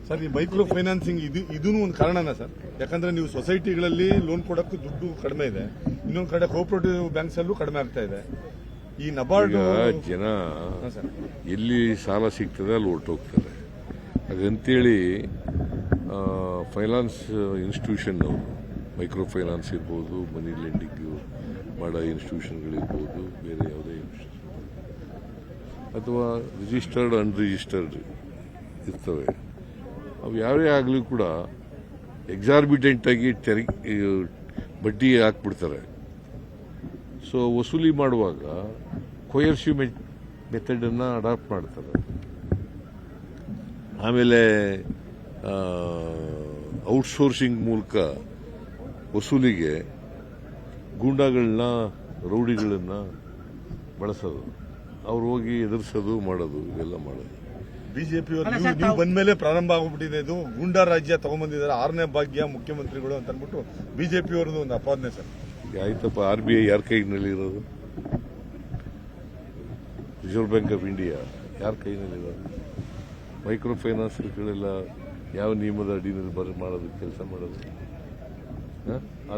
Sir, ಈ micro financing ಇದೂ ಒಂದು ಕಾರಣನಾ ಸರ್? ಯಾಕಂದ್ರೆ ನೀವು ಸೊಸೈಟಿಗಳಲ್ಲಿ ಲೋನ್ ಕೊಡೋಕ್ಕೂ ದುಡ್ಡು ಕಡಿಮೆ ಇದೆ, ಇನ್ನೊಂದು ಕಡೆ ಕೋಆಪರೇಟಿವ್ ಬ್ಯಾಂಕ್ಸ್ ಅಲ್ಲೂ ಕಡಿಮೆ ಆಗ್ತಾ ಇದೆ. ಈ ನಬಾರ್ಡ್ ಜನ ಎಲ್ಲಿ ಸಾಲ ಸಿಗ್ತದೆ ಅಲ್ಲಿ ಹೊರಟೋಗ್ತಾರೆ. ಹಾಗಂತೇಳಿ ಫೈನಾನ್ಸ್ ಇನ್ಸ್ಟಿಟ್ಯೂಷನ್ ಅವರು ಮೈಕ್ರೋ ಫೈನಾನ್ಸ್ ಇರ್ಬೋದು, ಮನಿ ಲೆಂಡಿಂಗ್ ಮಾಡೋ ಇನ್ಸ್ಟಿಟ್ಯೂಷನ್ಗಳಿರ್ಬೋದು, ಬೇರೆ ಯಾವುದೇ ಇನ್ಸ್ಟಿಟ್ಯೂಷನ್ ಅಥವಾ ರಿಜಿಸ್ಟರ್ಡ್ ಅನ್ರಿಜಿಸ್ಟರ್ಡ್ ಇರ್ತವೆ. ಅವು ಯಾವೇ ಆಗಲಿ ಕೂಡ ಎಕ್ಸಾರ್ಬಿಟೆಂಟ್ ಆಗಿ ಬಡ್ಡಿ ಹಾಕ್ಬಿಡ್ತಾರೆ. ಸೊ ವಸೂಲಿ ಮಾಡುವಾಗ ಕೊಯರ್ಸಿವ್ ಮೆಥಡನ್ನು ಅಡಾಪ್ಟ್ ಮಾಡ್ತಾರೆ. ಆಮೇಲೆ ಔಟ್ಸೋರ್ಸಿಂಗ್ ಮೂಲಕ ವಸೂಲಿಗೆ ಗೂಂಡಾಗಳನ್ನ, ರೌಡಿಗಳನ್ನ ಬಳಸೋದು, ಅವ್ರು ಹೋಗಿ ಎದುರಿಸೋದು, ಮಾಡೋದು, ಇವೆಲ್ಲ ಮಾಡೋದು. ಬಿಜೆಪಿ ನೀವು ಬಂದ್ಮೇಲೆ ಪ್ರಾರಂಭ ಆಗ್ಬಿಟ್ಟಿದೆ. ಇದು ಗೂಂಡಾ ರಾಜ್ಯ ತಗೊಂಡ್ಬಂದಿದ್ದಾರೆ, 6ನೇ ಭಾಗ್ಯ ಮುಖ್ಯಮಂತ್ರಿಗಳು ಅಂತ ಅಂದ್ಬಿಟ್ಟು ಬಿಜೆಪಿ ಅವ್ರದ್ದು ಒಂದು ಅಪಾದನೆ ಸರ್. ಆಯ್ತಪ್ಪ, RBI ಯಾರ ಕೈನಲ್ಲಿರೋದು? ರಿಸರ್ವ್ ಬ್ಯಾಂಕ್ ಆಫ್ ಇಂಡಿಯಾ ಯಾರ ಕೈನಲ್ಲಿರೋದು? ಮೈಕ್ರೋ ಫೈನಾನ್ಸ್ಗಳೆಲ್ಲ ಯಾವ ನಿಯಮದ ಅಡಿನಲ್ಲಿ ಮಾಡೋದು, ಕೆಲಸ ಮಾಡೋದು?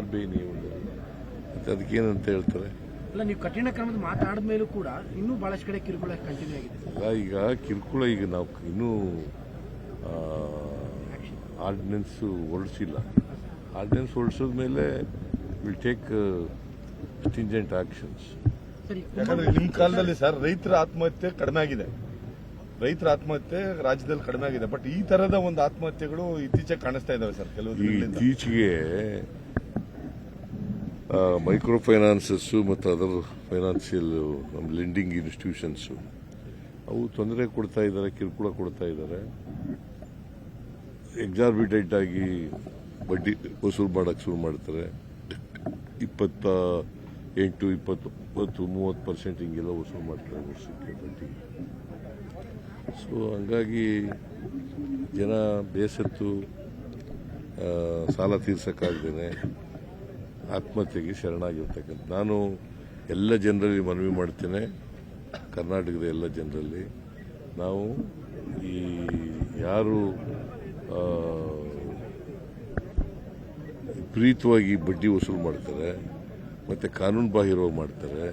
RBI ನಿಯಮದಲ್ಲಿ. ಮತ್ತೆ ಅದಕ್ಕೇನಂತ ಹೇಳ್ತಾರೆ? ಅಲ್ಲ, ನೀವು ಕಠಿಣ ಕ್ರಮದ ಮಾತಾಡಿದ ಮೇಲೂ ಕೂಡ ಇನ್ನೂ ಬಹಳಷ್ಟು ಕಡೆ ಕಿರುಕುಳ ಕಂಟಿನ್ಯೂ ಆಗಿದೆ. ಅಲ್ಲ, ಈಗ ಕಿರುಕುಳ ಈಗ ನಾವು ಇನ್ನೂ ಆರ್ಡಿನೆನ್ಸ್ ಹೊರಡಿಸಿಲ್ಲ. ಆರ್ಡಿನೆನ್ಸ್ ಹೊರಡಿಸಿದ ಮೇಲೆ ವಿಲ್ ಟೇಕ್ ಸ್ಟಿಂಜೆಂಟ್ ಆಕ್ಷನ್ಸ್. ಯಾಕಂದ್ರೆ ನಿಮ್ಮ ಕಾಲದಲ್ಲಿ ಸರ್ ರೈತರ ಆತ್ಮಹತ್ಯೆ ಕಡಿಮೆ ಆಗಿದೆ, ರೈತರ ಆತ್ಮಹತ್ಯೆ ರಾಜ್ಯದಲ್ಲಿ ಕಡಿಮೆ ಆಗಿದೆ. ಬಟ್ ಈ ತರದ ಒಂದು ಆತ್ಮಹತ್ಯೆಗಳು ಇತ್ತೀಚೆಗೆ ಕಾಣಿಸ್ತಾ ಇದಾವೆ ಸರ್. ಕೆಲವು ಇತ್ತೀಚೆಗೆ ಮೈಕ್ರೋ ಫೈನಾನ್ಸಸ್ ಮತ್ತು ಅದರ್ ಫೈನಾನ್ಷಿಯಲ್ ಲೆಂಡಿಂಗ್ ಇನ್ಸ್ಟಿಟ್ಯೂಷನ್ಸ್ ಅವು ತೊಂದರೆ ಕೊಡ್ತಾ ಇದ್ದಾರೆ, ಕಿರುಕುಳ ಕೊಡ್ತಾ ಇದ್ದಾರೆ. ಎಕ್ಸಾರ್ಬಿಟೆಂಟ್ ಆಗಿ ಬಡ್ಡಿ ವಸೂಲು ಮಾಡಕ್ಕೆ ಶುರು ಮಾಡ್ತಾರೆ. 28, 20, 30% ಹಿಂಗೆಲ್ಲ ವಸೂಲು ಮಾಡ್ತಾರೆ ವರ್ಷಕ್ಕೆ ಬಡ್ಡಿ. ಸೊ ಹಂಗಾಗಿ ಜನ ಬೇಸತ್ತು ಸಾಲ ತೀರ್ಸಕ್ಕಾಗ್ದೇನೆ ಆತ್ಮಹತ್ಯೆಗೆ ಶರಣಾಗಿರ್ತಕ್ಕಂಥ. ನಾನು ಎಲ್ಲ ಜನರಲ್ಲಿ ಮನವಿ ಮಾಡ್ತೇನೆ, ಕರ್ನಾಟಕದ ಎಲ್ಲ ಜನರಲ್ಲಿ, ನಾವು ಈ ಯಾರು ವಿಪರೀತವಾಗಿ ಬಡ್ಡಿ ವಸೂಲು ಮಾಡ್ತಾರೆ ಮತ್ತು ಕಾನೂನು ಬಾಹಿರವಾಗಿ ಮಾಡ್ತಾರೆ,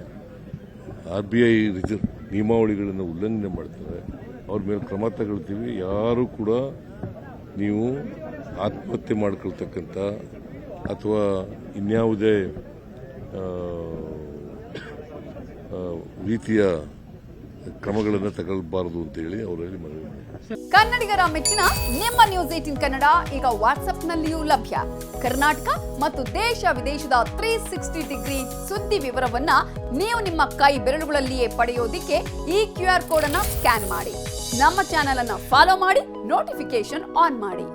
RBI ನಿಯಮಾವಳಿಗಳನ್ನು ಉಲ್ಲಂಘನೆ ಮಾಡ್ತಾರೆ, ಅವ್ರ ಮೇಲೆ ಕ್ರಮ ತಗೊಳ್ತೀವಿ. ಯಾರು ಕೂಡ ನೀವು ಆತ್ಮಹತ್ಯೆ ಮಾಡ್ಕೊಳ್ತಕ್ಕಂಥ ಅಥವಾ ಇನ್ಯಾವುದೇ ರೀತಿಯ ಕ್ರಮಗಳನ್ನು ತಗೊಳ್ಬಾರದು ಅಂತೇಳಿ ಅವರಲ್ಲಿ ಮನವಿ ಮಾಡಿ. ಕನ್ನಡಿಗರ ಮೆಚ್ಚಿನ ನಿಮ್ಮ ನ್ಯೂಸ್ 18 ಕನ್ನಡ ಈಗ ವಾಟ್ಸ್ಆಪ್ನಲ್ಲಿಯೂ ಲಭ್ಯ. ಕರ್ನಾಟಕ ಮತ್ತು ದೇಶ ವಿದೇಶದ 360 ಡಿಗ್ರಿ ಸುದ್ದಿ ವಿವರವನ್ನ ನೀವು ನಿಮ್ಮ ಕೈ ಬೆರಳುಗಳಲ್ಲಿಯೇ ಪಡೆಯೋದಿಕ್ಕೆ ಈ QR ಕೋಡ್ ಅನ್ನ ಸ್ಕ್ಯಾನ್ ಮಾಡಿ. ನಮ್ಮ ಚಾನೆಲ್ ಅನ್ನ ಫಾಲೋ ಮಾಡಿ, ನೋಟಿಫಿಕೇಶನ್ ಆನ್ ಮಾಡಿ.